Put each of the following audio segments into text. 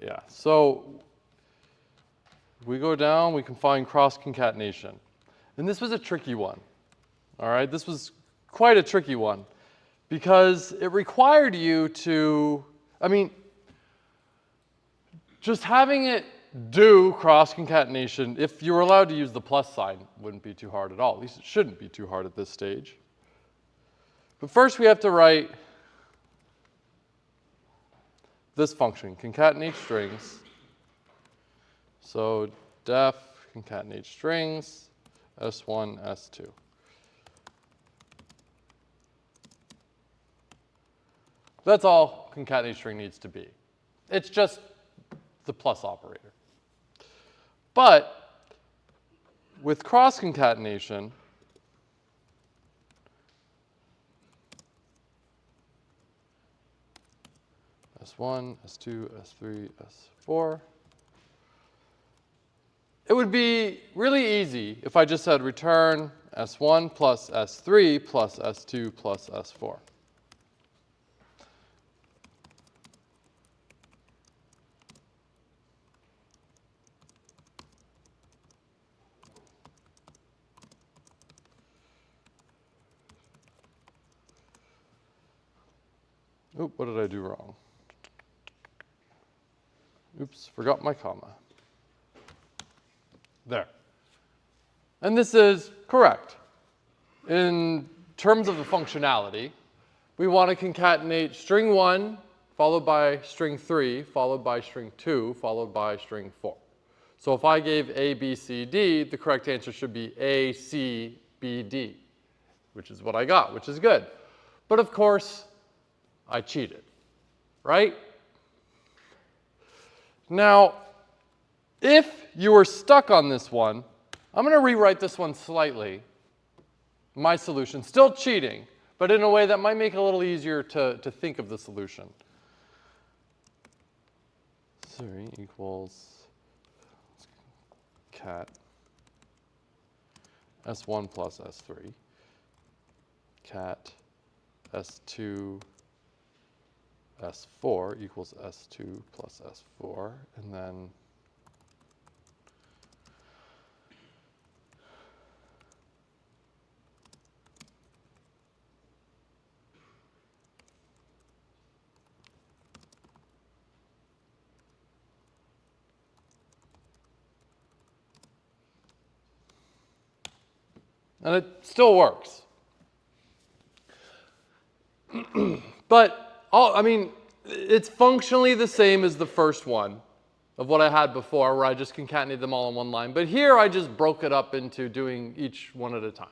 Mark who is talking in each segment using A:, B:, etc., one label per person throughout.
A: Yeah, so we go down, we can find cross concatenation. And this was a tricky one. All right, this was quite a tricky one because it required you to, just having it do cross concatenation, if you were allowed to use the plus sign, wouldn't be too hard at all. At least it shouldn't be too hard at this stage. But first we have to write this function, concatenate strings. So def concatenate strings, S1, S2. That's all concatenate string needs to be. It's just the plus operator. But with cross concatenation, S1, S2, S3, S4, it would be really easy if I just said return S1 plus S3 plus S2 plus S4. Oop, what did I do wrong? Oops, forgot my comma. There. And this is correct. In terms of the functionality, we want to concatenate string 1 followed by string 3 followed by string 2 followed by string 4. So if I gave A, B, C, D, the correct answer should be A, C, B, D, which is what I got, which is good. But of course, I cheated, right? Now, if you were stuck on this one, I'm going to rewrite this one slightly. My solution, still cheating, but in a way that might make it a little easier to think of the solution. 3 equals cat S1 plus S3, cat S2 S4 equals S2 plus S4, and then it still works. But it's functionally the same as the first one of what I had before, where I just concatenated them all in one line. But here I just broke it up into doing each one at a time.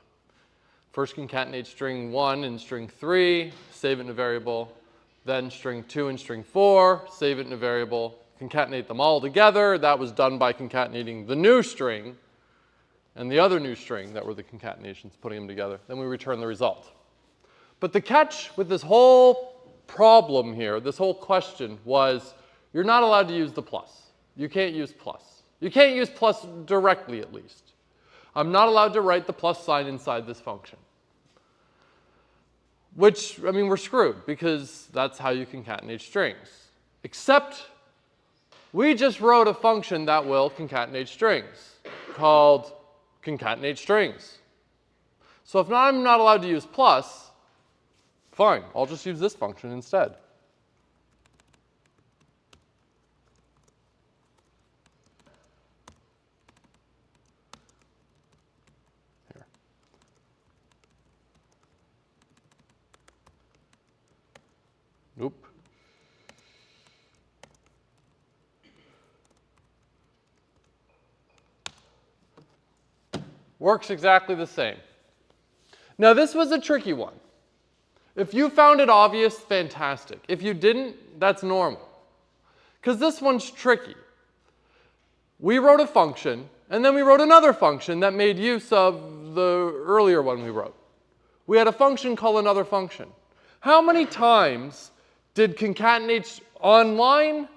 A: First concatenate string 1 and string 3, save it in a variable. Then string 2 and string 4, save it in a variable. Concatenate them all together. That was done by concatenating the new string and the other new string that were the concatenations, putting them together. Then we return the result. But the catch with this whole problem here, this whole question, was you're not allowed to use the plus. You can't use plus. You can't use plus directly, at least. I'm not allowed to write the plus sign inside this function. Which, we're screwed, because that's how you concatenate strings. Except we just wrote a function that will concatenate strings called concatenate strings. So if I'm not allowed to use plus, fine, I'll just use this function instead. Here. Nope. Works exactly the same. Now this was a tricky one. If you found it obvious, fantastic. If you didn't, that's normal. Because this one's tricky. We wrote a function, and then we wrote another function that made use of the earlier one we wrote. We had a function called another function. How many times did concatenate online?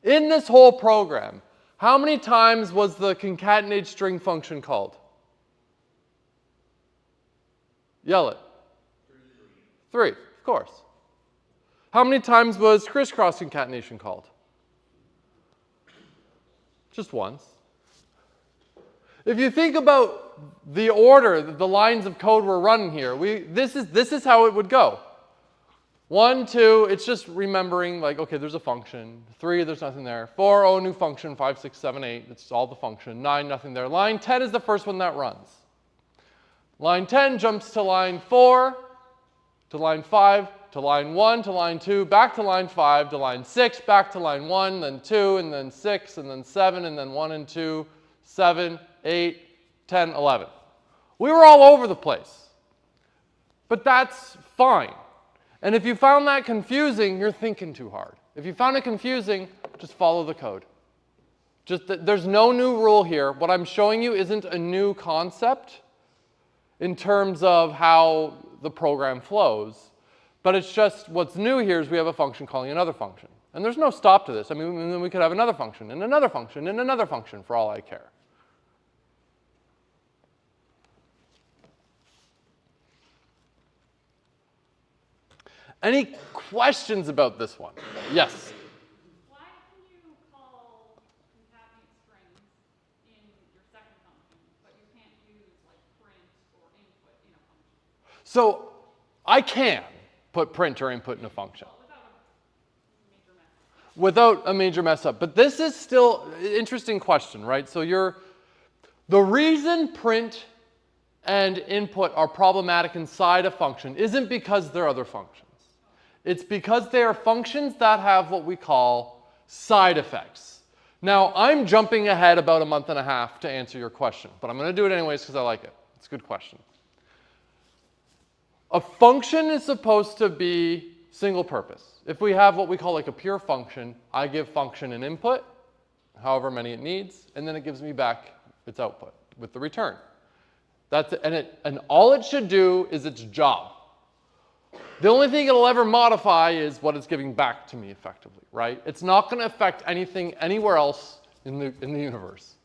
A: In this whole program, how many times was the concatenate string function called? Yell it. 3, of course. How many times was crisscross concatenation called? just once. If you think about the order, the lines of code we're running here, this is how it would go. 1, 2, it's just remembering, like, okay, there's a function. 3, there's nothing there. 4, oh, new function. 5, 6, 7, 8, it's all the function. 9, nothing there. Line 10 is the first one that runs. Line 10 jumps to line 4, to line 5, to line 1, to line 2, back to line 5, to line 6, back to line 1, then 2, and then 6, and then 7, and then 1 and 2, 7, 8, 10, 11. We were all over the place. But that's fine. And if you found that confusing, you're thinking too hard. If you found it confusing, just follow the code. There's no new rule here. What I'm showing you isn't a new concept in terms of how the program flows, but it's just what's new here is we have a function calling another function. And there's no stop to this. I mean, we could have another function, and another function, and another function for all I care. Any questions about this one? Yes?
B: Why can you call concatenate strings in your second function, but you can't use like print or input in a function?
A: So I can put print or input in a function.
B: Well, without a major mess up.
A: But this is still an interesting question, right? So the reason print and input are problematic inside a function isn't because they're other functions. It's because they are functions that have what we call side effects. Now, I'm jumping ahead about a month and a half to answer your question, but I'm going to do it anyways because I like it. It's a good question. A function is supposed to be single purpose. If we have what we call like a pure function, I give function an input, however many it needs, and then it gives me back its output with the return. That's it. And all it should do is its job. The only thing it'll ever modify is what it's giving back to me effectively, right? It's not going to affect anything anywhere else in the universe.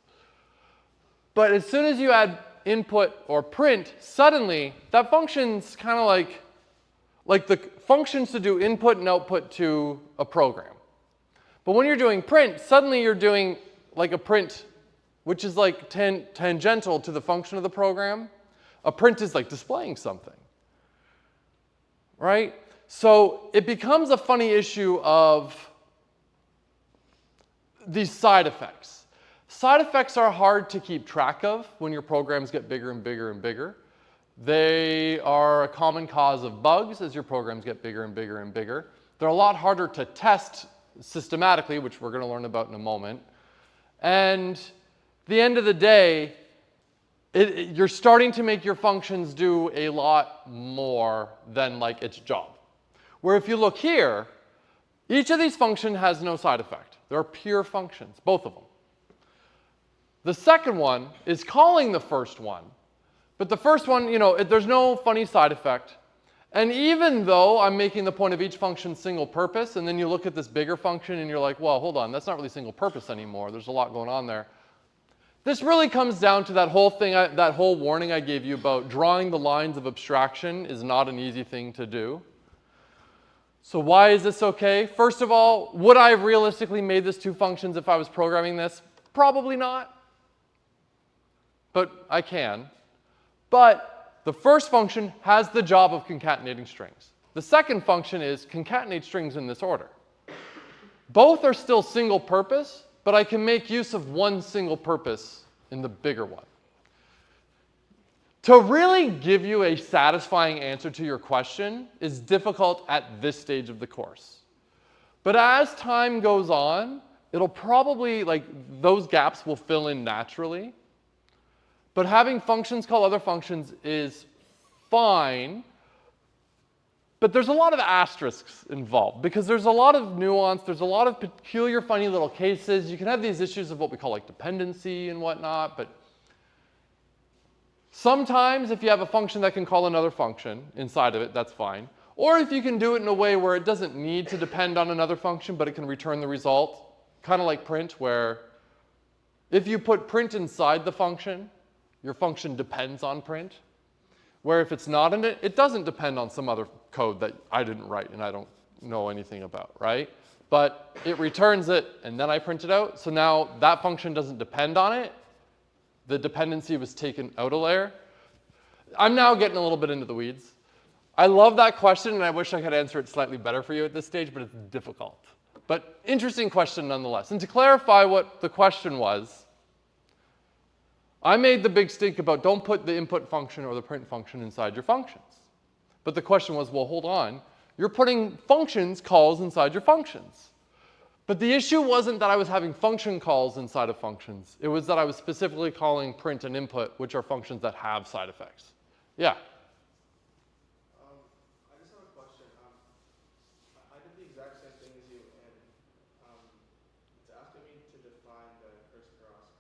A: But as soon as you add input or print, suddenly that function's kind of like the functions to do input and output to a program. But when you're doing print, suddenly you're doing like a print, which is like tangential to the function of the program. A print is like displaying something. Right? So it becomes a funny issue of these side effects. Side effects are hard to keep track of when your programs get bigger and bigger and bigger. They are a common cause of bugs as your programs get bigger and bigger and bigger. They're a lot harder to test systematically, which we're going to learn about in a moment. And at the end of the day, you're starting to make your functions do a lot more than like its job. Where if you look here, each of these functions has no side effect. They're pure functions, both of them. The second one is calling the first one. But the first one, there's no funny side effect. And even though I'm making the point of each function single purpose, and then you look at this bigger function and you're like, well, hold on, that's not really single purpose anymore. There's a lot going on there. This really comes down to that whole thing, that whole warning I gave you about drawing the lines of abstraction is not an easy thing to do. So why is this okay? First of all, would I have realistically made this two functions if I was programming this? Probably not. But I can. But the first function has the job of concatenating strings. The second function is concatenate strings in this order. Both are still single purpose, but I can make use of one single purpose in the bigger one. To really give you a satisfying answer to your question is difficult at this stage of the course. But as time goes on, it'll probably, those gaps will fill in naturally. But having functions call other functions is fine. But there's a lot of asterisks involved because there's a lot of nuance, there's a lot of peculiar, funny little cases. You can have these issues of what we call dependency and whatnot, but sometimes if you have a function that can call another function inside of it, that's fine. Or if you can do it in a way where it doesn't need to depend on another function, but it can return the result, kind of like print, where if you put print inside the function, your function depends on print. Where if it's not in it, it doesn't depend on some other code that I didn't write and I don't know anything about, right? but it returns it, and then I print it out. So now that function doesn't depend on it. The dependency was taken out a layer. I'm now getting a little bit into the weeds. I love that question, and I wish I could answer it slightly better for you at this stage, but it's difficult. But interesting question nonetheless. And to clarify what the question was, I made the big stink about don't put the input function or the print function inside your functions. But the question was, well, hold on. You're putting functions calls inside your functions. But the issue wasn't that I was having function calls inside of functions. It was that I was specifically calling print and input, which are functions that have side effects. Yeah?
C: I just have a question. I did the exact same thing as you, and it's asking me to define the crisscross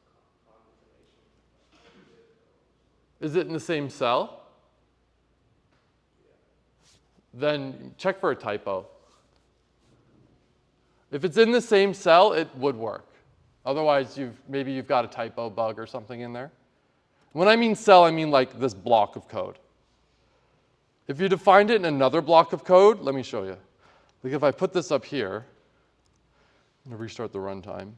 C: concatenation.
A: Is it in the same cell?
C: Yeah.
A: Then check for a typo. If it's in the same cell, it would work. Otherwise, maybe you've got a typo bug or something in there. When I mean cell, I mean like this block of code. If you defined it in another block of code, let me show you. Like if I put this up here, I'm going to restart the runtime.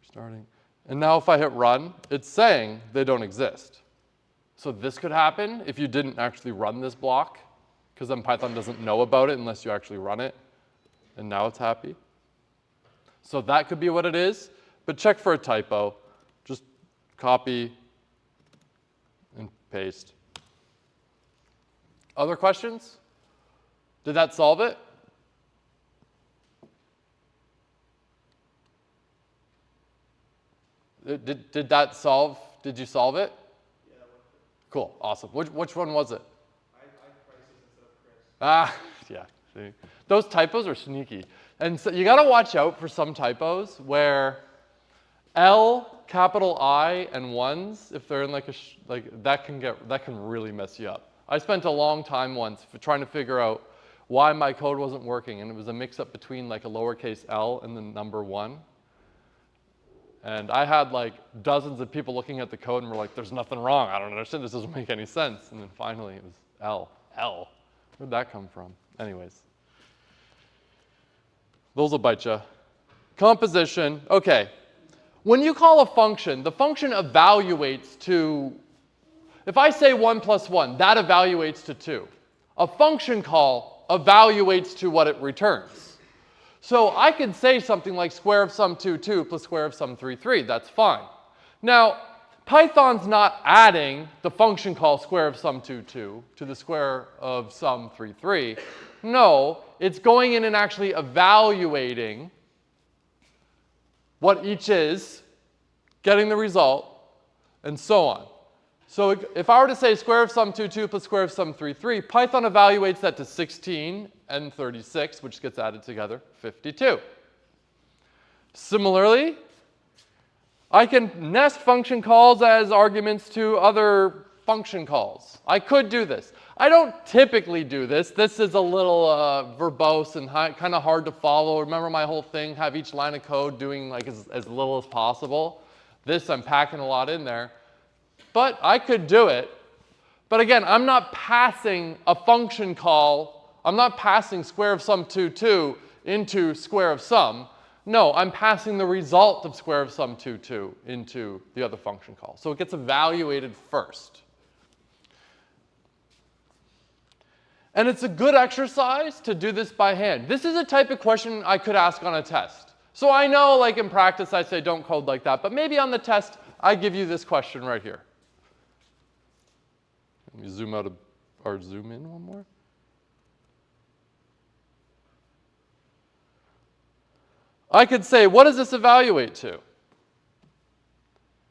A: Starting. And now if I hit run, it's saying they don't exist. So this could happen if you didn't actually run this block, because then Python doesn't know about it unless you actually run it. And now it's happy. So that could be what it is. But check for a typo. Just copy and paste. Other questions? Did that solve it? Did that solve? Did you solve it?
C: Yeah, that went through.
A: Cool, awesome. Which one was it?
C: I crisis instead of Chris.
A: Ah, yeah. See? Those typos are sneaky. And so you got to watch out for some typos where L, capital I, and ones, if they're in like that can really mess you up. I spent a long time once trying to figure out why my code wasn't working, and it was a mix-up between like a lowercase l and the number 1. And I had like dozens of people looking at the code and were like, there's nothing wrong. I don't understand. This doesn't make any sense. And then finally it was L. L. Where'd that come from? Anyways. Those will bite you. Composition. Okay. When you call a function, the function evaluates to, if I say 1 plus 1, that evaluates to 2. A function call evaluates to what it returns. So I could say something like square of sum 2, 2 plus square of sum 3, 3. That's fine. Now, Python's not adding the function call square of sum 2, 2 to the square of sum 3, 3. No, it's going in and actually evaluating what each is, getting the result, and so on. So if I were to say square of sum 2, 2 plus square of sum 3, 3, Python evaluates that to 16 and 36, which gets added together, 52. Similarly, I can nest function calls as arguments to other function calls. I could do this. I don't typically do this. This is a little verbose and kind of hard to follow. Remember my whole thing, have each line of code doing like as little as possible. This, I'm packing a lot in there. But I could do it. But again, I'm not passing a function call. I'm not passing square of sum 2, 2 into square of sum. No, I'm passing the result of square of sum 2, 2 into the other function call. So it gets evaluated first. And it's a good exercise to do this by hand. This is a type of question I could ask on a test. So I know, like in practice, I say don't code like that. But maybe on the test, I give you this question right here. Let me zoom out or zoom in one more. I could say, what does this evaluate to?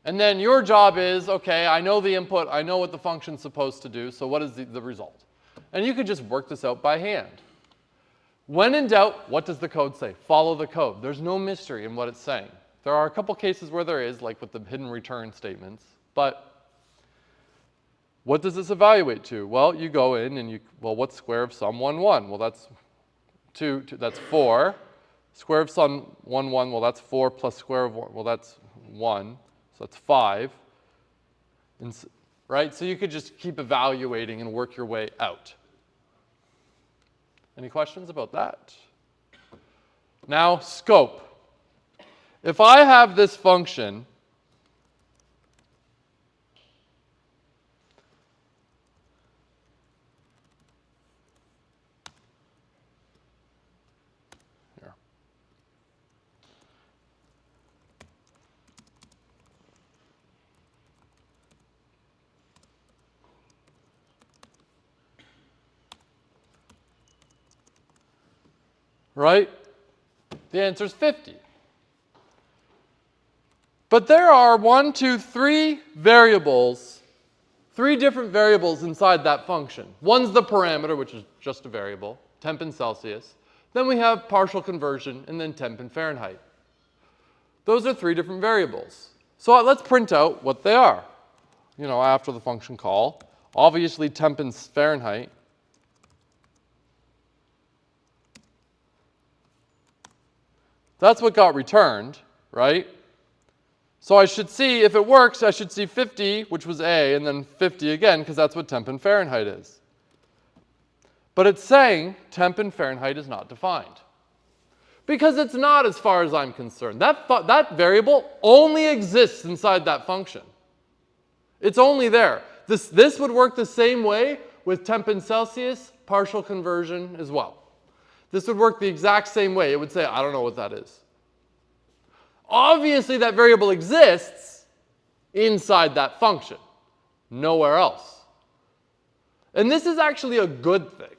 A: And then your job is, okay, I know the input, I know what the function's supposed to do, so what is the result? And you could just work this out by hand. When in doubt, what does the code say? Follow the code. There's no mystery in what it's saying. There are a couple cases where there is, like with the hidden return statements, but what does this evaluate to? Well, you go in and well, what's square of sum 1, 1? Well, that's 2, that's 4. Square of sum 1, 1, well, that's 4 plus square of 1, well, that's 1. So that's 5, right? So you could just keep evaluating and work your way out. Any questions about that? Now, scope. If I have this function, here. Right? The answer is 50. But there are 3 variables, 3 different variables inside that function. One's the parameter, which is just a variable, temp in Celsius. Then we have partial conversion, and then temp in Fahrenheit. Those are 3 different variables. So let's print out what they are, after the function call. Obviously, temp in Fahrenheit. That's what got returned, right? So I should see, if it works, I should see 50, which was A, and then 50 again, because that's what temp in Fahrenheit is. But it's saying temp in Fahrenheit is not defined. Because it's not, as far as I'm concerned. That variable only exists inside that function. It's only there. This would work the same way with temp in Celsius, partial conversion as well. This would work the exact same way. It would say, I don't know what that is. Obviously, that variable exists inside that function, nowhere else. And this is actually a good thing.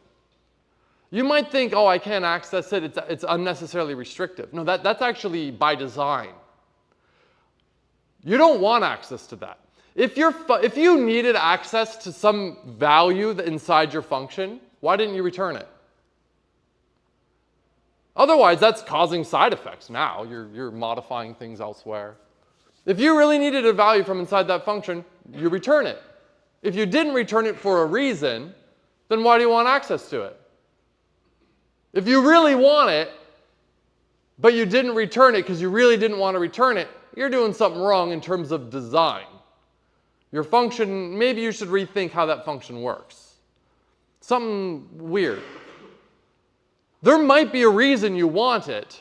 A: You might think, oh, I can't access it. It's unnecessarily restrictive. No, that's actually by design. You don't want access to that. If you needed access to some value inside your function, why didn't you return it? Otherwise, that's causing side effects now. You're modifying things elsewhere. If you really needed a value from inside that function, you return it. If you didn't return it for a reason, then why do you want access to it? If you really want it, but you didn't return it because you really didn't want to return it, you're doing something wrong in terms of design. Your function, maybe you should rethink how that function works. Something weird. There might be a reason you want it,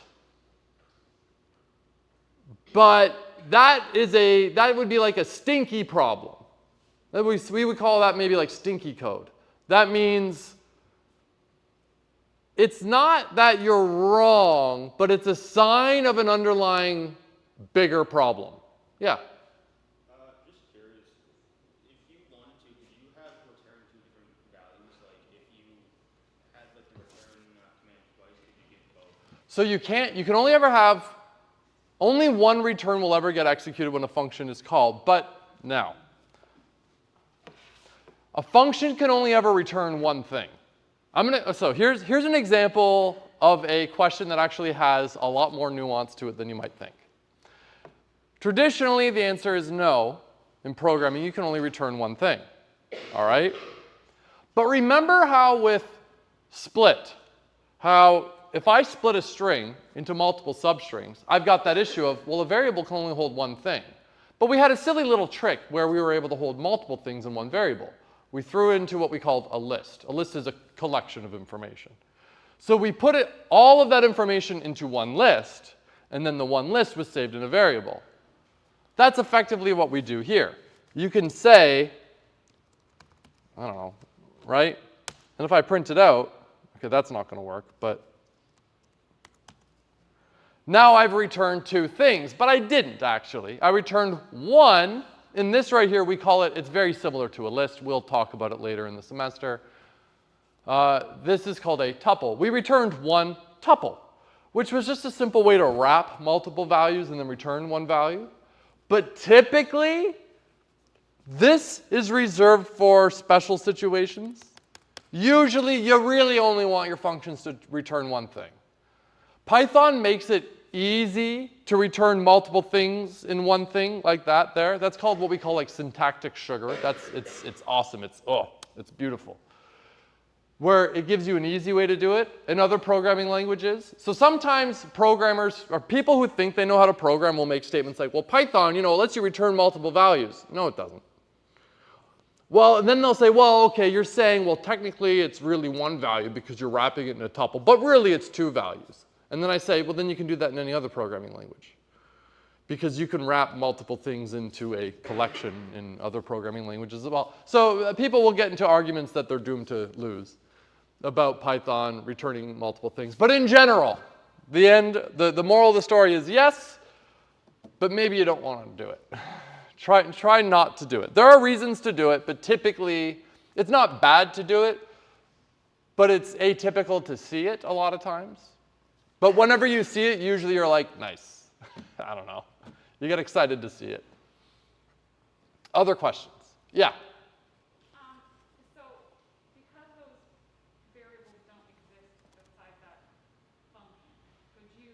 A: but that would be like a stinky problem. We would call that maybe like stinky code. That means it's not that you're wrong, but it's a sign of an underlying bigger problem. Yeah?
D: Just curious, if you wanted to, could you have return 2 different values? Like if you had like the return command twice, could you give both?
A: So you can only ever have, only one return will ever get executed when a function is called. But now, a function can only ever return one thing. So here's an example of a question that actually has a lot more nuance to it than you might think. Traditionally, the answer is no. In programming, you can only return one thing. All right? But remember how with split, how if I split a string into multiple substrings, I've got that issue of, well, a variable can only hold one thing. But we had a silly little trick where we were able to hold multiple things in one variable. We threw it into what we called a list. A list is a collection of information. So we put all of that information into one list, and then the one list was saved in a variable. That's effectively what we do here. You can say, I don't know, right? And if I print it out, okay, that's not going to work, but now I've returned 2 things, but I didn't actually. I returned 1. In this right here, we call it's very similar to a list. We'll talk about it later in the semester. This is called a tuple. We returned 1 tuple, which was just a simple way to wrap multiple values and then return 1 value. But typically, this is reserved for special situations. Usually, you really only want your functions to return 1 thing. Python makes it easy to return multiple things in one thing like that there. That's called what we call like syntactic sugar. It's awesome. It's beautiful. Where it gives you an easy way to do it in other programming languages. So sometimes programmers or people who think they know how to program will make statements like, well, Python, lets you return multiple values. No, it doesn't. Well, and then they'll say, well, okay, you're saying, well, technically it's really one value because you're wrapping it in a tuple, but really it's two values. And then I say, well, then you can do that in any other programming language, because you can wrap multiple things into a collection in other programming languages as well. So people will get into arguments that they're doomed to lose about Python returning multiple things. But in general, the moral of the story is yes, but maybe you don't want to do it. Try not to do it. There are reasons to do it, but typically it's not bad to do it, but it's atypical to see it a lot of times. But whenever you see it, usually you're like, nice. I don't know. You get excited to see it. Other questions? Yeah.
B: So because those variables don't exist outside that function, could you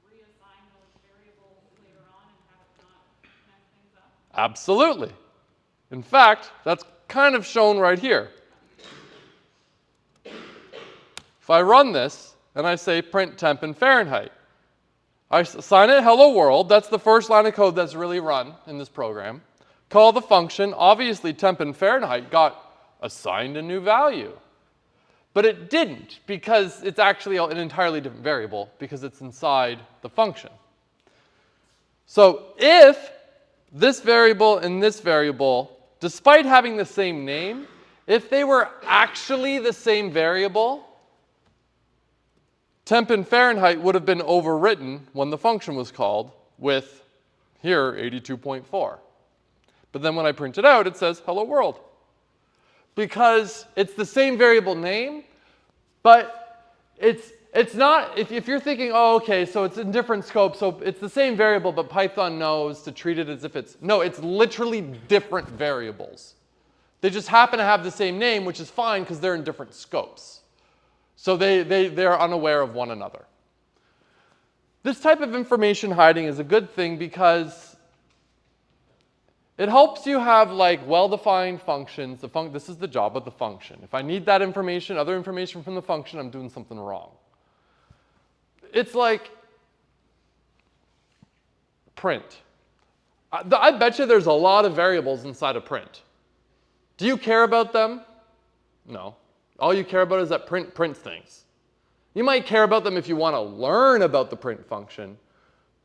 B: reassign those variables later on and have it not mess things up?
A: Absolutely. In fact, that's kind of shown right here. If I run this and I say print temp in Fahrenheit, I assign it hello world. That's the first line of code that's really run in this program. Call the function. Obviously, temp in Fahrenheit got assigned a new value. But it didn't, because it's actually an entirely different variable, because it's inside the function. So if this variable and this variable, despite having the same name, if they were actually the same variable, temp in Fahrenheit would have been overwritten when the function was called with, here, 82.4. But then when I print it out, it says hello world. Because it's the same variable name, but it's not, if you're thinking, oh, okay, so it's in different scope, so it's the same variable, but Python knows to treat it as if it's, no, it's literally different variables. They just happen to have the same name, which is fine because they're in different scopes. So they're unaware of one another. This type of information hiding is a good thing because it helps you have like well-defined functions. This is the job of the function. If I need that information, other information from the function, I'm doing something wrong. It's like print. I bet you there's a lot of variables inside of print. Do you care about them? No. All you care about is that print prints things. You might care about them if you want to learn about the print function,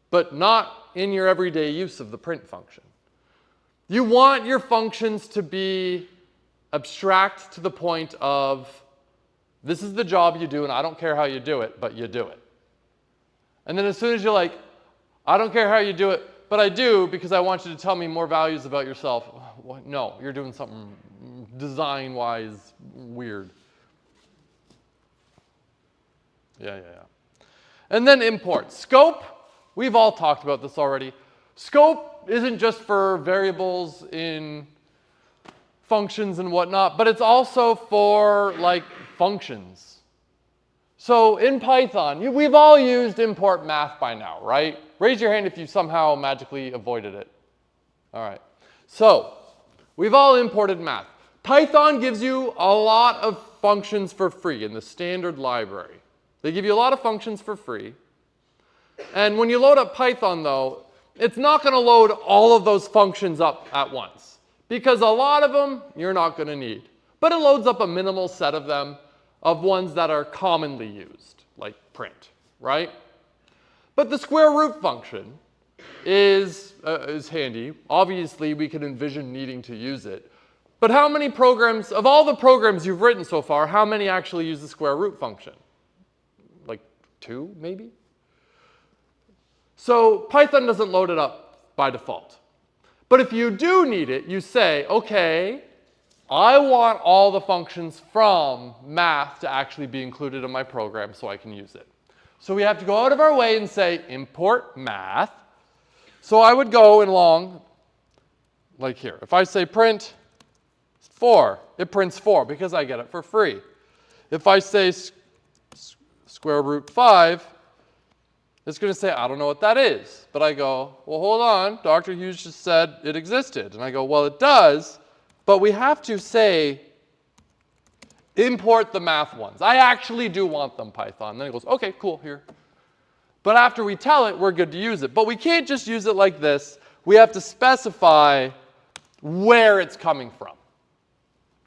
A: but not in your everyday use of the print function. You want your functions to be abstract to the point of, this is the job you do, and I don't care how you do it, but you do it. And then as soon as you're like, I don't care how you do it, but I do because I want you to tell me more values about yourself. No, you're doing something design-wise weird. Yeah. And then import. Scope, we've all talked about this already. Scope isn't just for variables in functions and whatnot, but it's also for like functions. So in Python, we've all used import math by now, right? Raise your hand if you somehow magically avoided it. All right. So we've all imported math. Python gives you a lot of functions for free in the standard library. They give you a lot of functions for free. And when you load up Python, though, it's not going to load all of those functions up at once, because a lot of them you're not going to need. But it loads up a minimal set of them, of ones that are commonly used, like print, right? But the square root function is handy. Obviously, we can envision needing to use it. But how many programs, of all the programs you've written so far, how many actually use the square root function? Like 2, maybe? So Python doesn't load it up by default. But if you do need it, you say, okay, I want all the functions from math to actually be included in my program so I can use it. So we have to go out of our way and say import math. So I would go along like here. If I say print 4, it prints 4 because I get it for free. If I say square root 5, it's going to say, I don't know what that is. But I go, well, hold on. Dr. Hughes just said it existed. And I go, well, it does. But we have to say, import the math ones. I actually do want them, Python. Then it goes, OK, cool, here. But after we tell it, we're good to use it. But we can't just use it like this. We have to specify where it's coming from.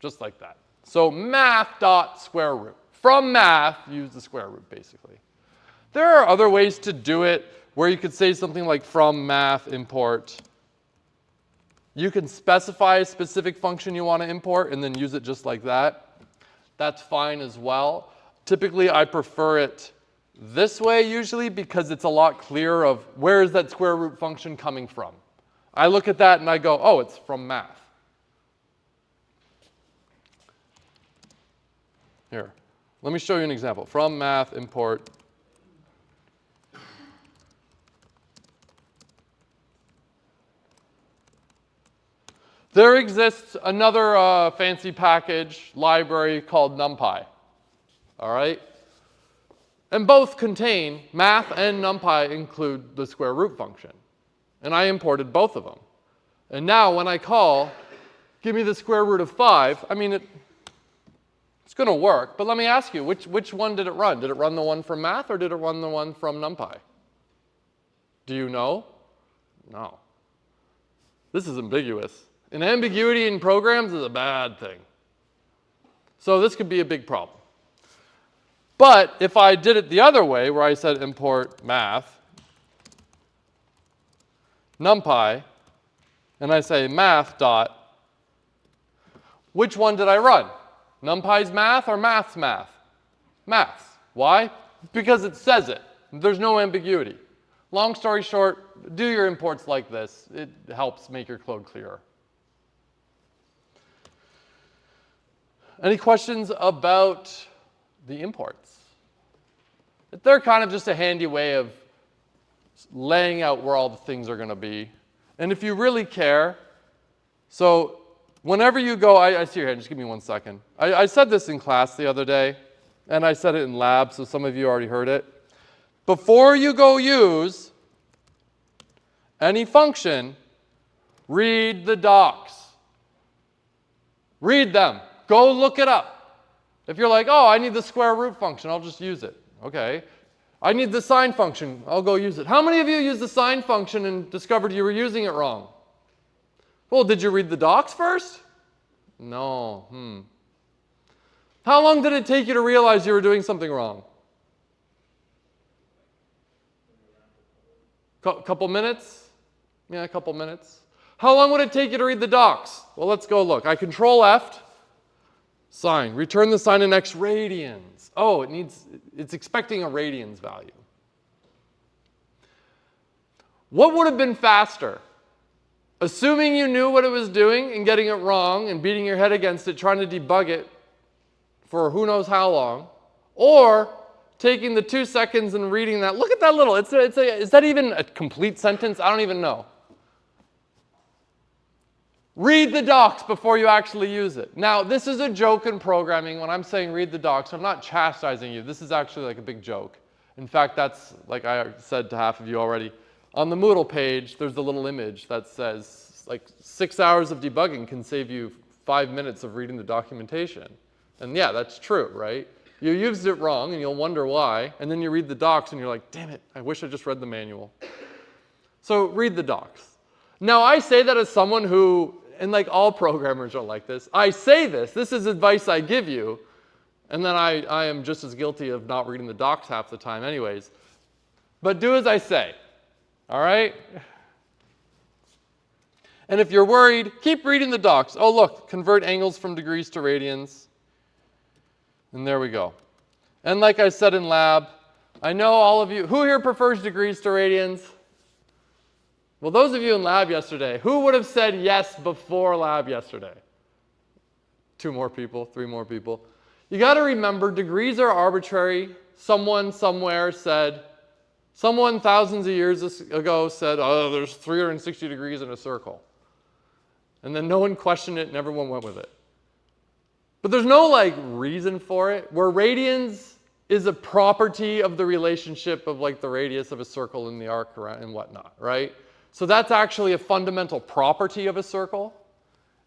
A: just like that. So math dot square root. From math, use the square root, basically. There are other ways to do it where you could say something like from math import. You can specify a specific function you want to import and then use it just like that. That's fine as well. Typically, I prefer it this way usually because it's a lot clearer of where is that square root function coming from. I look at that and I go, oh, it's from math. Here, let me show you an example. From math import. There exists another fancy package library called NumPy. All right? And both contain, math and NumPy include the square root function. And I imported both of them. And now when I call, give me the square root of 5, I mean, it's going to work. But let me ask you, which one did it run? Did it run the one from math or did it run the one from NumPy? Do you know? No. This is ambiguous. And ambiguity in programs is a bad thing. So this could be a big problem. But if I did it the other way, where I said import math, NumPy, and I say math dot, which one did I run? NumPy's math or math's math? Math's. Why? Because it says it. There's no ambiguity. Long story short, do your imports like this. It helps make your code clearer. Any questions about the imports? They're kind of just a handy way of laying out where all the things are going to be. And if you really care, so whenever you go, I see your hand, just give me 1 second. I said this in class the other day, and I said it in lab, so some of you already heard it. Before you go use any function, read the docs. Read them. Go look it up. If you're like, oh, I need the square root function, I'll just use it. Okay. I need the sine function, I'll go use it. How many of you used the sine function and discovered you were using it wrong? Well, did you read the docs first? No. How long did it take you to realize you were doing something wrong? Couple minutes? Yeah, a couple minutes. How long would it take you to read the docs? Well, let's go look. I control F. Sine. Return the sine in x radians. Oh, it's expecting a radians value. What would have been faster? Assuming you knew what it was doing and getting it wrong and beating your head against it, trying to debug it for who knows how long, or taking the 2 seconds and reading that. Look at that little, is that even a complete sentence? I don't even know. Read the docs before you actually use it. Now, this is a joke in programming. When I'm saying read the docs, I'm not chastising you. This is actually like a big joke. In fact, that's, like I said to half of you already, on the Moodle page, there's a little image that says, like, 6 hours of debugging can save you 5 minutes of reading the documentation. And yeah, that's true, right? You used it wrong, and you'll wonder why, and then you read the docs, and you're like, damn it, I wish I just read the manual. So read the docs. Now, I say that as someone who, and like all programmers are like this, I say this is advice I give you, and then I am just as guilty of not reading the docs half the time anyways. But do as I say, all right? And if you're worried, keep reading the docs. Oh, look, convert angles from degrees to radians. And there we go. And like I said in lab, I know all of you, who here prefers degrees to radians? Well, those of you in lab yesterday, who would have said yes before lab yesterday? 2 more people, 3 more people. You got to remember, degrees are arbitrary. Someone somewhere said, someone thousands of years ago said, oh, there's 360 degrees in a circle. And then no one questioned it and everyone went with it. But there's no like reason for it. Where radians is a property of the relationship of like the radius of a circle and the arc around and whatnot, right? So that's actually a fundamental property of a circle.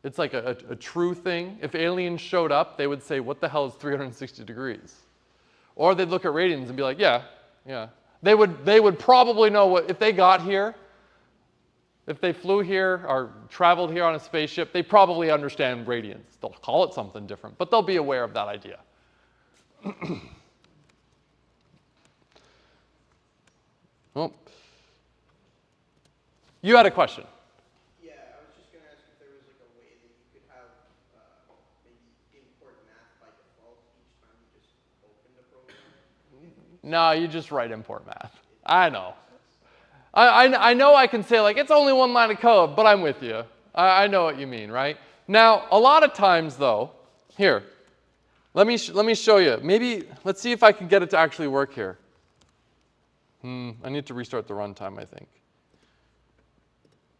A: It's like a true thing. If aliens showed up, they would say, what the hell is 360 degrees? Or they'd look at radians and be like, yeah. They would probably know what, if they got here, If they flew here or traveled here on a spaceship, they probably understand radians. They'll call it something different, but they'll be aware of that idea. Oh. You had a question.
C: Yeah, I was just gonna ask if there was like a way that you could have maybe import math by default each time you just open the program.
A: No, you just write import math. I know. I know I can say, like, it's only one line of code, but I'm with you. I know what you mean, right? Now, a lot of times, though, here, let me show you. Maybe, let's see if I can get it to actually work here. I need to restart the runtime, I think.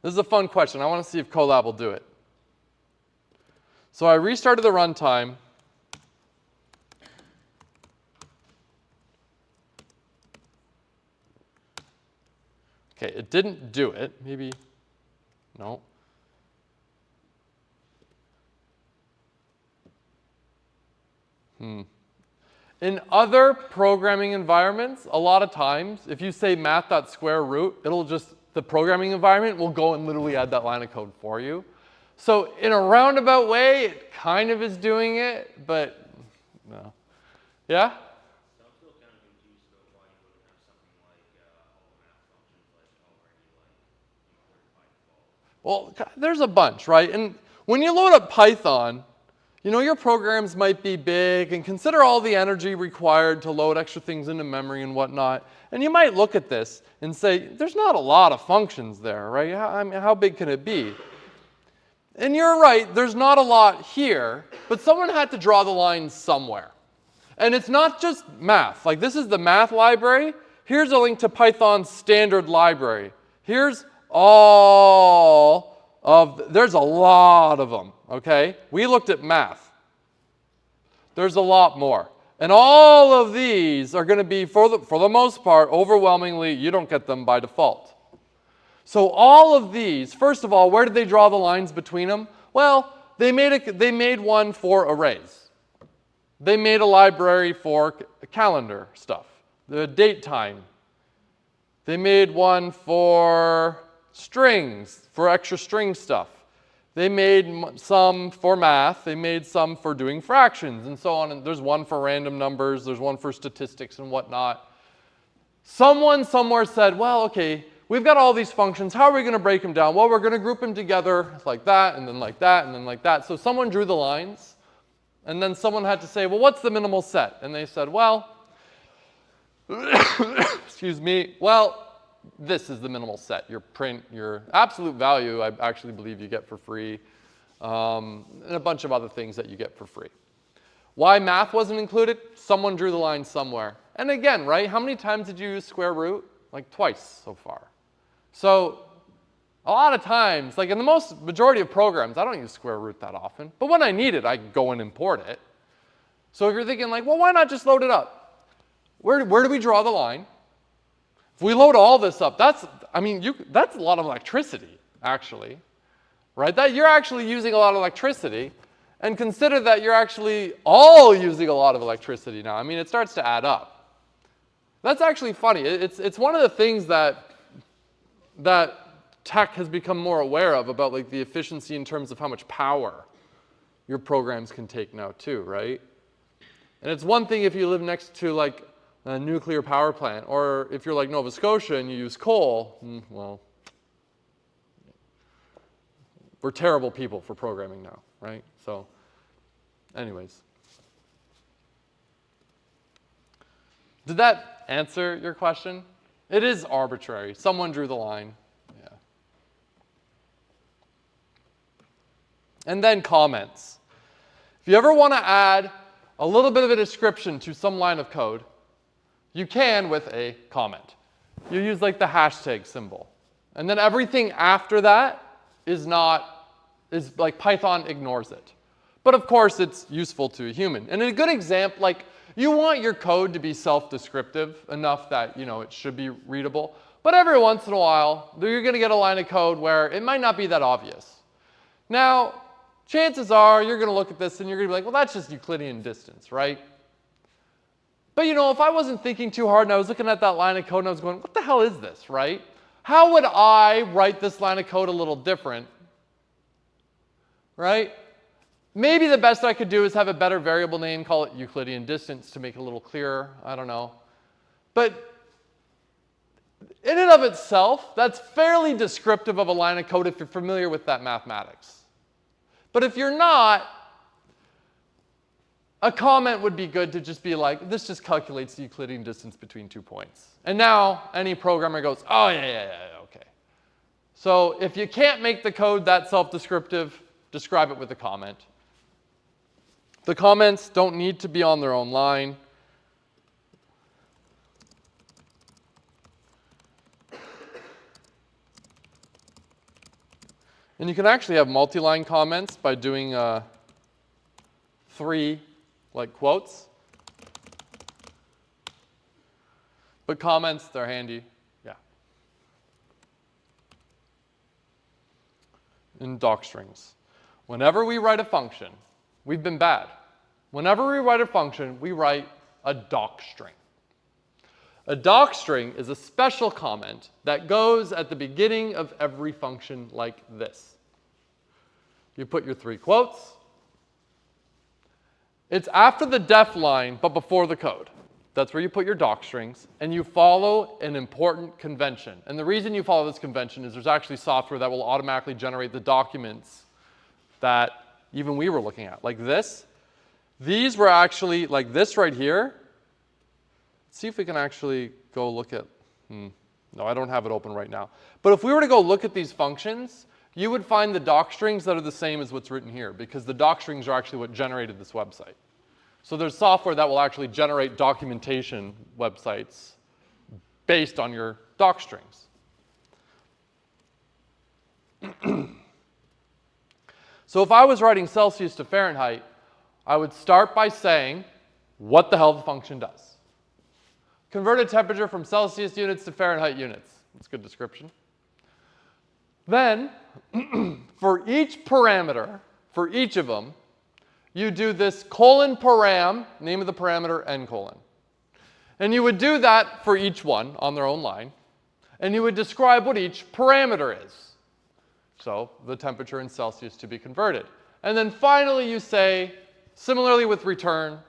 A: This is a fun question. I want to see if Colab will do it. So I restarted the runtime. Okay, it didn't do it. Maybe, no. In other programming environments, a lot of times, if you say math.square root, it'll just, the programming environment will go and literally add that line of code for you. So in a roundabout way, it kind of is doing it, but no. Yeah?
D: So I'm still kind of confused though why you wouldn't have something like all the math functions like already imported by default.
A: Well, there's a bunch, right? And when you load up Python, you know, your programs might be big, and consider all the energy required to load extra things into memory and whatnot. And you might look at this and say, there's not a lot of functions there, right? I mean, how big can it be? And you're right, there's not a lot here, but someone had to draw the line somewhere. And it's not just math. Like, this is the math library. Here's a link to Python's standard library. Here's all of, there's a lot of them, okay? We looked at math. There's a lot more. And all of these are going to be, for the most part, overwhelmingly, you don't get them by default. So all of these, first of all, where did they draw the lines between them? Well, they made one for arrays. They made a library for calendar stuff, the date time. They made one for strings, for extra string stuff. They made some for math. They made some for doing fractions and so on. And there's one for random numbers. There's one for statistics and whatnot. Someone somewhere said, well, okay, we've got all these functions. How are we going to break them down? Well, we're going to group them together like that, and then like that, and then like that. So someone drew the lines. And then someone had to say, well, what's the minimal set? And they said, well, excuse me, well, this is the minimal set. Your print, your absolute value, I actually believe you get for free, and a bunch of other things that you get for free. Why math wasn't included? Someone drew the line somewhere. And again, right, how many times did you use square root? Like twice so far. So a lot of times, like in the majority of programs, I don't use square root that often. But when I need it, I can go and import it. So if you're thinking like, well, why not just load it up? Where do we draw the line? If we load all this up, that's a lot of electricity, actually. Right? You're actually using a lot of electricity. And consider that you're actually all using a lot of electricity now. I mean, it starts to add up. That's actually funny. It's one of the things that tech has become more aware of about like the efficiency in terms of how much power your programs can take now too, right? And it's one thing if you live next to like a nuclear power plant, or if you're like Nova Scotia and you use coal, well, we're terrible people for programming now, right? So anyways. Did that answer your question? It is arbitrary. Someone drew the line. Yeah. And then comments. If you ever want to add a little bit of a description to some line of code, you can with a comment. You use like the hashtag symbol. And then everything after that is like Python ignores it. But of course, it's useful to a human. And a good example, like you want your code to be self-descriptive enough that, it should be readable. But every once in a while, you're going to get a line of code where it might not be that obvious. Now, chances are you're going to look at this and you're going to be like, well, that's just Euclidean distance, right? But if I wasn't thinking too hard and I was looking at that line of code and I was going, what the hell is this, right? How would I write this line of code a little different? Right? Maybe the best I could do is have a better variable name, call it Euclidean distance to make it a little clearer. I don't know. But in and of itself, that's fairly descriptive of a line of code if you're familiar with that mathematics. But if you're not, a comment would be good to just be like, this just calculates the Euclidean distance between 2 points. And now any programmer goes, oh, yeah, okay. So if you can't make the code that self-descriptive, describe it with a comment. The comments don't need to be on their own line. And you can actually have multi-line comments by doing 3 like quotes. But comments, they're handy. Yeah. In docstrings. Whenever we write a function, we've been bad. Whenever we write a function, we write a docstring. A docstring is a special comment that goes at the beginning of every function like this. You put your 3 quotes. It's after the def line, but before the code. That's where you put your docstrings, and you follow an important convention. And the reason you follow this convention is there's actually software that will automatically generate the documents that even we were looking at, like this. These were actually, like this right here. Let's see if we can actually go look at, no, I don't have it open right now. But if we were to go look at these functions, you would find the docstrings that are the same as what's written here, because the docstrings are actually what generated this website. So there's software that will actually generate documentation websites based on your docstrings. So if I was writing Celsius to Fahrenheit, I would start by saying what the hell the function does. Convert a temperature from Celsius units to Fahrenheit units. That's a good description. Then, for each parameter, for each of them, you do this colon param, name of the parameter, end colon. And you would do that for each one on their own line. And you would describe what each parameter is. So the temperature in Celsius to be converted. And then finally you say, similarly with return,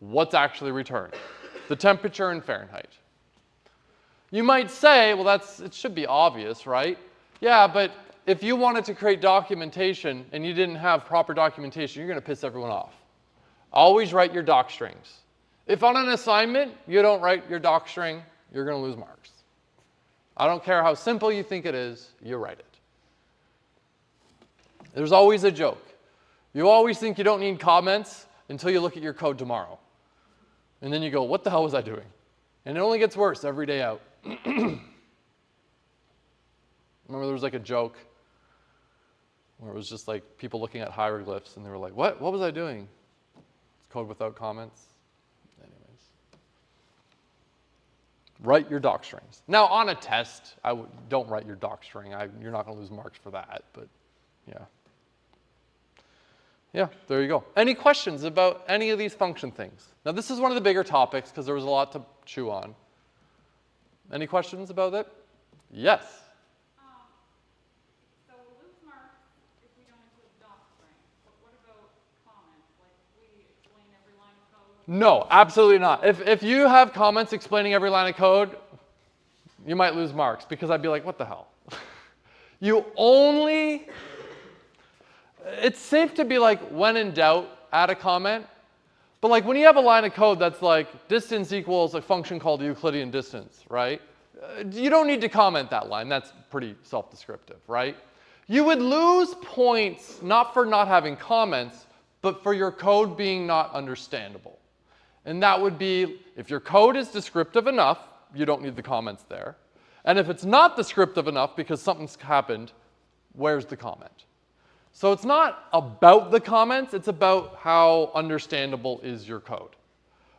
A: what's actually returned? The temperature in Fahrenheit. You might say, well, it should be obvious, right? Yeah, but if you wanted to create documentation and you didn't have proper documentation, you're going to piss everyone off. Always write your docstrings. If on an assignment you don't write your docstring, you're going to lose marks. I don't care how simple you think it is, you write it. There's always a joke. You always think you don't need comments until you look at your code tomorrow. And then you go, what the hell was I doing? And it only gets worse every day out. Remember there was like a joke where it was just like people looking at hieroglyphs and they were like, what was I doing? It's code without comments. Anyways. Write your docstrings. Now on a test, don't write your docstring. You're not going to lose marks for that, but yeah. Yeah, there you go. Any questions about any of these function things? Now this is one of the bigger topics because there was a lot to chew on. Any questions about it? Yes.
B: So we'll lose marks if we don't include docstring, but what about comments? Like if we explain every line of code?
A: No, absolutely not. If you have comments explaining every line of code, you might lose marks because I'd be like, what the hell? It's safe to be like, when in doubt, add a comment. But like when you have a line of code that's like distance equals a function called Euclidean distance, right? You don't need to comment that line. That's pretty self-descriptive, right? You would lose points not for not having comments, but for your code being not understandable. And that would be, if your code is descriptive enough, you don't need the comments there. And if it's not descriptive enough because something's happened, where's the comment? So it's not about the comments, it's about how understandable is your code.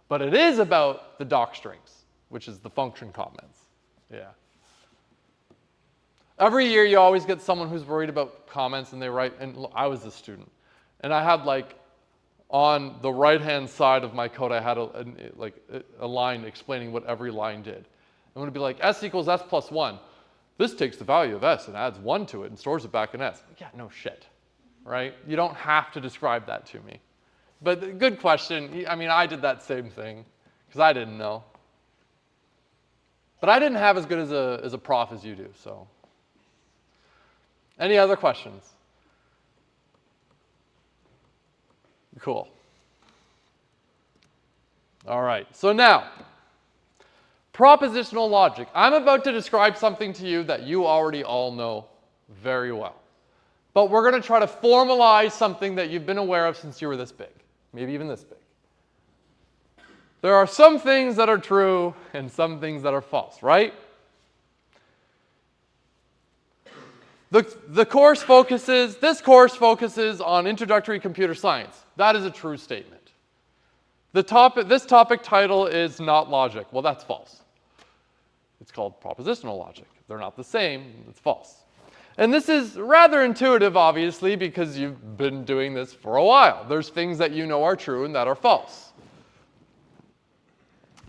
A: But it is about the docstrings, which is the function comments. Yeah. Every year you always get someone who's worried about comments and they write, and I was a student. And I had like, on the right-hand side of my code, I had a line explaining what every line did. And it would be like, s equals s plus 1. This takes the value of S and adds 1 to it and stores it back in S. Yeah, no shit, right? You don't have to describe that to me. But good question. I mean, I did that same thing because I didn't know. But I didn't have as good as a prof as you do, so. Any other questions? Cool. All right, so now, propositional logic. I'm about to describe something to you that you already all know very well. But we're going to try to formalize something that you've been aware of since you were this big, maybe even this big. There are some things that are true and some things that are false, right? This course focuses on introductory computer science. That is a true statement. This topic title is not logic. Well, that's false. It's called propositional logic. They're not the same. It's false. And this is rather intuitive, obviously, because you've been doing this for a while. There's things that you know are true and that are false.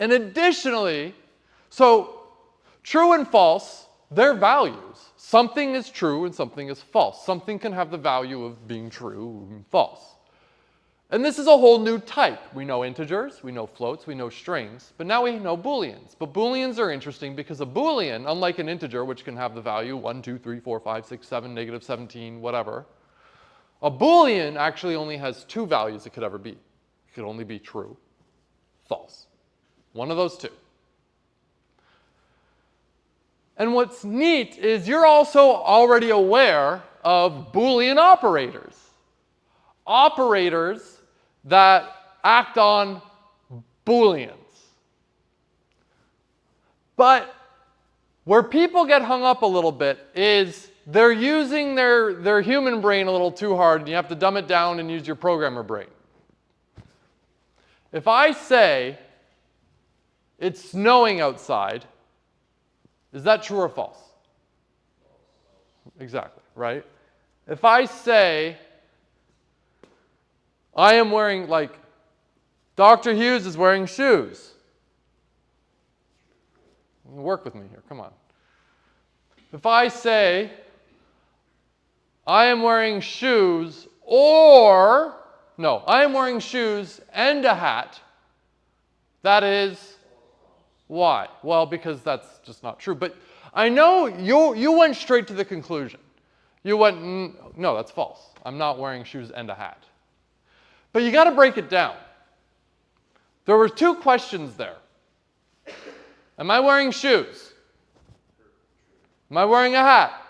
A: And additionally, so true and false, they're values. Something is true and something is false. Something can have the value of being true and false. And this is a whole new type. We know integers, we know floats, we know strings, but now we know booleans. But booleans are interesting because a boolean, unlike an integer, which can have the value 1, 2, 3, 4, 5, 6, 7, negative 17, whatever, a boolean actually only has 2 values it could ever be. It could only be true, false. One of those 2. And what's neat is you're also already aware of Boolean operators. Operators that act on Booleans. But where people get hung up a little bit is they're using their human brain a little too hard, and you have to dumb it down and use your programmer brain. If I say it's snowing outside, is that true or false? Exactly, right? If I say I am wearing, like, Dr. Hughes is wearing shoes. Work with me here, come on. If I say I am wearing shoes I am wearing shoes and a hat, that is why? Well, because that's just not true. But I know you went straight to the conclusion. You went, no, that's false. I'm not wearing shoes and a hat. But you got to break it down. There were 2 questions there. Am I wearing shoes? Am I wearing a hat?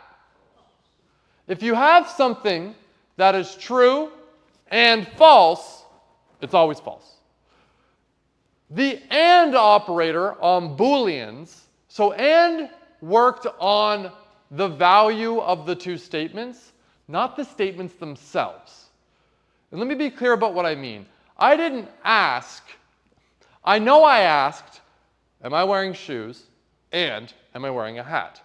A: If you have something that is true and false, it's always false. The AND operator on Booleans, so AND worked on the value of the 2 statements, not the statements themselves. And let me be clear about what I mean. I didn't ask, I know I asked, am I wearing shoes and am I wearing a hat?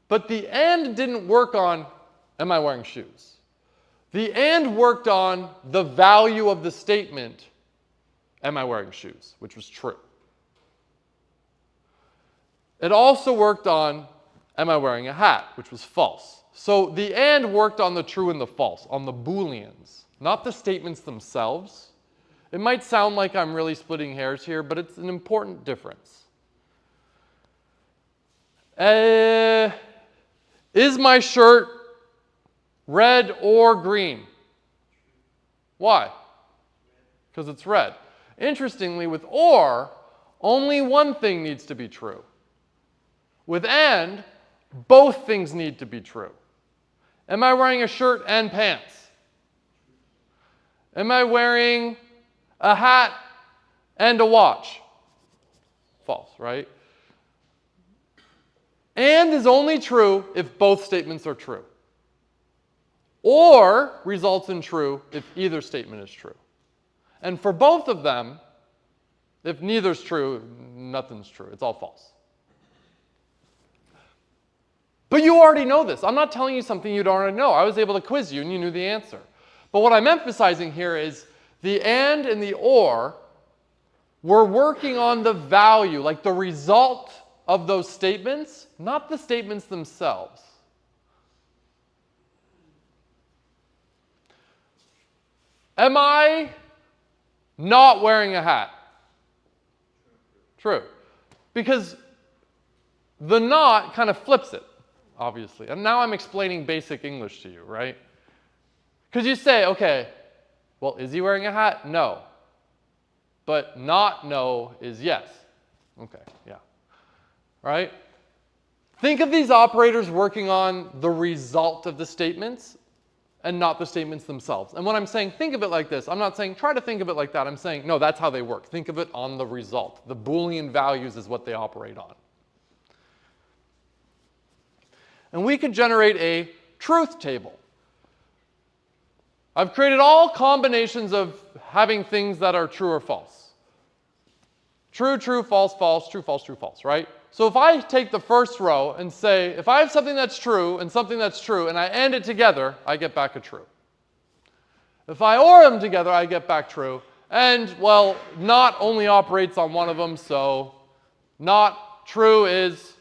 A: But the AND didn't work on, am I wearing shoes? The AND worked on the value of the statement, am I wearing shoes, which was true. It also worked on, am I wearing a hat, which was false. So the AND worked on the true and the false, on the Booleans, not the statements themselves. It might sound like I'm really splitting hairs here, but it's an important difference. Is my shirt red or green? Why? Because it's red. Interestingly, with OR, only one thing needs to be true. With AND, both things need to be true. Am I wearing a shirt and pants? Am I wearing a hat and a watch? False, right? AND is only true if both statements are true. OR results in true if either statement is true. And for both of them, if neither's true, nothing's true. It's all false. But you already know this. I'm not telling you something you don't already know. I was able to quiz you and you knew the answer. But what I'm emphasizing here is the AND and the OR were working on the value, like the result of those statements, not the statements themselves. Am I not wearing a hat? True. Because the not kind of flips it, obviously. And now I'm explaining basic English to you, right? Because you say, okay, well, is he wearing a hat? No. But not no is yes. Okay, yeah. Right? Think of these operators working on the result of the statements and not the statements themselves. And when I'm saying think of it like this, I'm not saying try to think of it like that. I'm saying, no, that's how they work. Think of it on the result. The Boolean values is what they operate on. And we could generate a truth table. I've created all combinations of having things that are true or false. True, true, false, false, true, false, right? So if I take the first row and say, if I have something that's true and something that's true, and I AND it together, I get back a true. If I OR them together, I get back true. And, well, not only operates on one of them, so not true is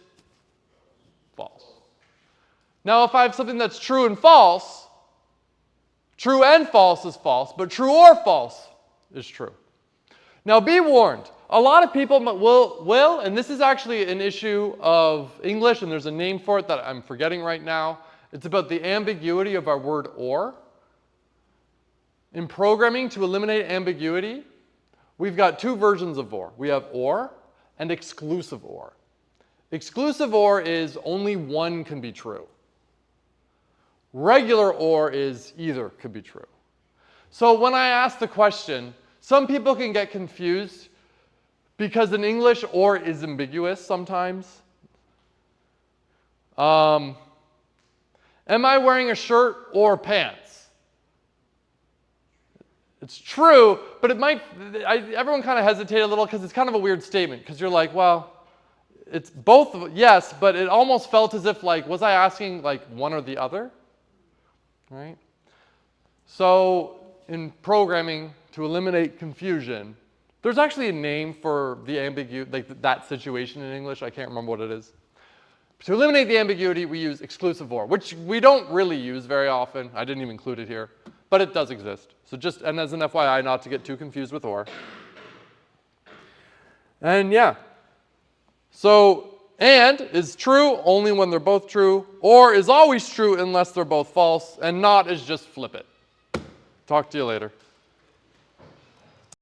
A: false. Now, if I have something that's true and false, true and false is false, but true or false is true. Now, be warned. A lot of people will, and this is actually an issue of English, and there's a name for it that I'm forgetting right now. It's about the ambiguity of our word or. In programming, to eliminate ambiguity, we've got two versions of or. We have or and exclusive or. Exclusive or is only one can be true. Regular or is either could be true. So when I ask the question, some people can get confused because in English, or is ambiguous sometimes. Am I wearing a shirt or pants? It's true, but it might, everyone kind of hesitate a little because it's kind of a weird statement because you're like, well, it's both, yes, but it almost felt as if like, was I asking like one or the other? Right? So in programming, to eliminate confusion, there's actually a name for the ambiguity, like that situation in English. I can't remember what it is. To eliminate the ambiguity, we use exclusive or, which we don't really use very often. I didn't even include it here, but it does exist. So just, and as an FYI, not to get too confused with or. And yeah. So and is true only when they're both true, or is always true unless they're both false, and not is just flip it. Talk to you later.